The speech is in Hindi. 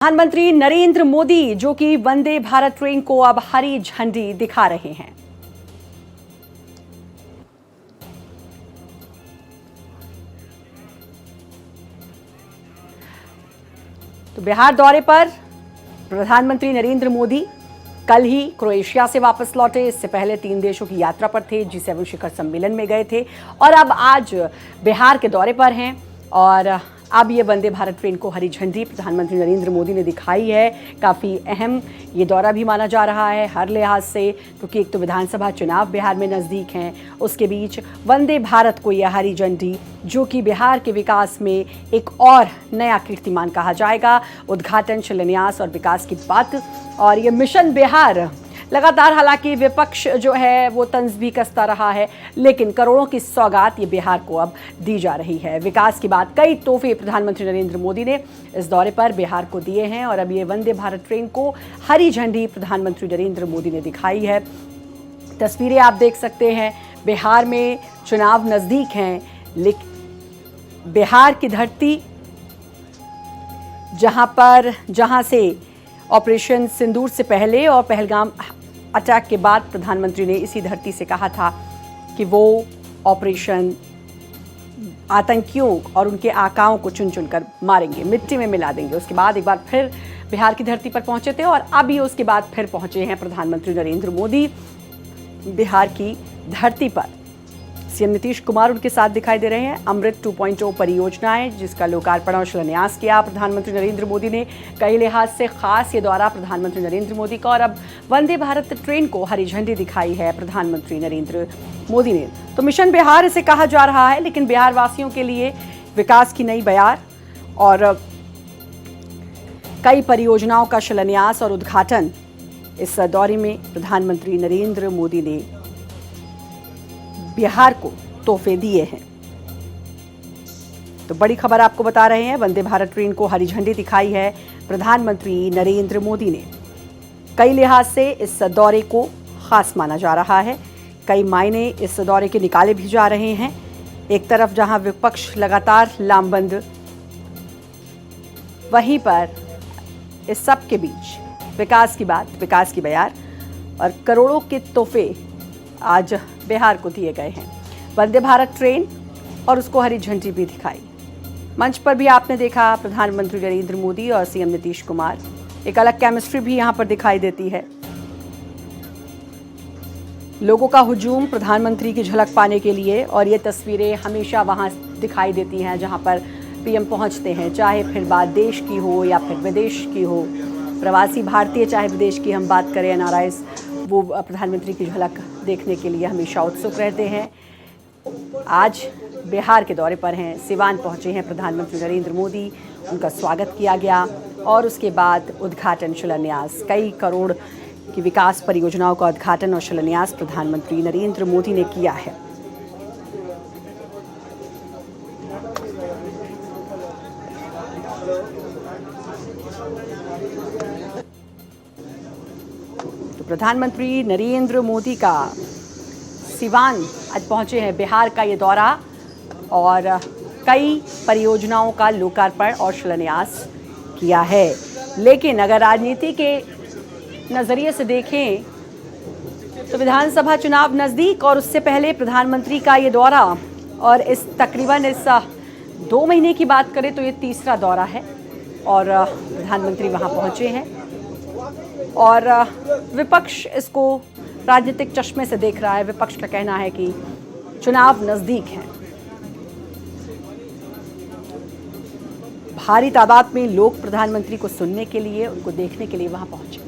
प्रधानमंत्री नरेंद्र मोदी जो कि वंदे भारत ट्रेन को अब हरी झंडी दिखा रहे हैं। तो बिहार दौरे पर प्रधानमंत्री नरेंद्र मोदी कल ही क्रोएशिया से वापस लौटे। इससे पहले 3 देशों की यात्रा पर थे, G7 शिखर सम्मेलन में गए थे और अब आज बिहार के दौरे पर हैं। और अब ये वंदे भारत ट्रेन को हरी झंडी प्रधानमंत्री नरेंद्र मोदी ने दिखाई है। काफ़ी अहम ये दौरा भी माना जा रहा है हर लिहाज से, क्योंकि एक तो विधानसभा चुनाव बिहार में नज़दीक हैं, उसके बीच वंदे भारत को यह हरी झंडी जो कि बिहार के विकास में एक और नया कीर्तिमान कहा जाएगा। उद्घाटन, शिलान्यास और विकास की बात और ये मिशन बिहार लगातार, हालांकि विपक्ष जो है वो तंज भी कसता रहा है, लेकिन करोड़ों की सौगात ये बिहार को अब दी जा रही है। विकास की बात, कई तोहफे प्रधानमंत्री नरेंद्र मोदी ने इस दौरे पर बिहार को दिए हैं और अब ये वंदे भारत ट्रेन को हरी झंडी प्रधानमंत्री नरेंद्र मोदी ने दिखाई है। तस्वीरें आप देख सकते हैं। बिहार में चुनाव नज़दीक हैं, लेकिन बिहार की धरती जहां से ऑपरेशन सिंदूर से पहले और पहलगाम अटैक के बाद प्रधानमंत्री ने इसी धरती से कहा था कि वो ऑपरेशन आतंकियों और उनके आकाओं को चुन चुनकर मारेंगे, मिट्टी में मिला देंगे। उसके बाद एक बार फिर बिहार की धरती पर पहुंचे थे और अभी उसके बाद फिर पहुंचे हैं प्रधानमंत्री नरेंद्र मोदी बिहार की धरती पर। सीएम नीतीश कुमार उनके साथ दिखाई दे रहे हैं। अमृत 2.0 परियोजनाएं जिसका लोकार्पण और शिलान्यास किया प्रधानमंत्री नरेंद्र मोदी ने। कई लिहाज से खास ये दौरा प्रधानमंत्री नरेंद्र मोदी का और अब वंदे भारत ट्रेन को हरी झंडी दिखाई है प्रधानमंत्री नरेंद्र मोदी ने। तो मिशन बिहार इसे कहा जा रहा है, लेकिन बिहार वासियों के लिए विकास की नई बयार और कई परियोजनाओं का शिलान्यास और उद्घाटन इस दौरे में प्रधानमंत्री नरेंद्र मोदी ने बिहार को तोहफे दिए हैं। तो बड़ी खबर आपको बता रहे हैं, वंदे भारत ट्रेन को हरी झंडी दिखाई है प्रधानमंत्री नरेंद्र मोदी ने। कई लिहाज से इस दौरे को खास माना जा रहा है। कई मायने इस दौरे के निकाले भी जा रहे हैं। एक तरफ जहां विपक्ष लगातार लामबंद, वहीं पर इस सब के बीच विकास की बात, विकास की बयार और करोड़ों के तोहफे आज बिहार को दिए गए हैं। वंदे भारत ट्रेन और उसको हरी झंडी भी दिखाई। मंच पर भी आपने देखा प्रधानमंत्री नरेंद्र मोदी और सीएम नीतीश कुमार। एक अलग केमिस्ट्री भी यहां पर दिखाई देती है। लोगों का हुजूम प्रधानमंत्री की झलक पाने के लिए, और ये तस्वीरें हमेशा वहां दिखाई देती हैं जहां पर पीएम पहुंचते हैं, चाहे फिर बात देश की हो या फिर विदेश की हो। प्रवासी भारतीय चाहे विदेश की हम बात करें, एनआरआईज, वो प्रधानमंत्री की झलक देखने के लिए हमेशा उत्सुक रहते हैं। आज बिहार के दौरे पर हैं, सिवान पहुंचे हैं प्रधानमंत्री नरेंद्र मोदी। उनका स्वागत किया गया और उसके बाद उद्घाटन, शिलान्यास, कई करोड़ की विकास परियोजनाओं का उद्घाटन और शिलान्यास प्रधानमंत्री नरेंद्र मोदी ने किया है। प्रधानमंत्री नरेंद्र मोदी का सिवान आज पहुंचे हैं। बिहार का ये दौरा और कई परियोजनाओं का लोकार्पण और शिलान्यास किया है। लेकिन अगर राजनीति के नज़रिए से देखें तो विधानसभा चुनाव नज़दीक और उससे पहले प्रधानमंत्री का ये दौरा, और इस तकरीबन इस 2 महीने की बात करें तो ये तीसरा दौरा है और प्रधानमंत्री वहाँ पहुँचे हैं। और विपक्ष इसको राजनीतिक चश्मे से देख रहा है। विपक्ष का कहना है कि चुनाव नज़दीक है। भारी तादाद में लोग प्रधानमंत्री को सुनने के लिए, उनको देखने के लिए वहां पहुंचे।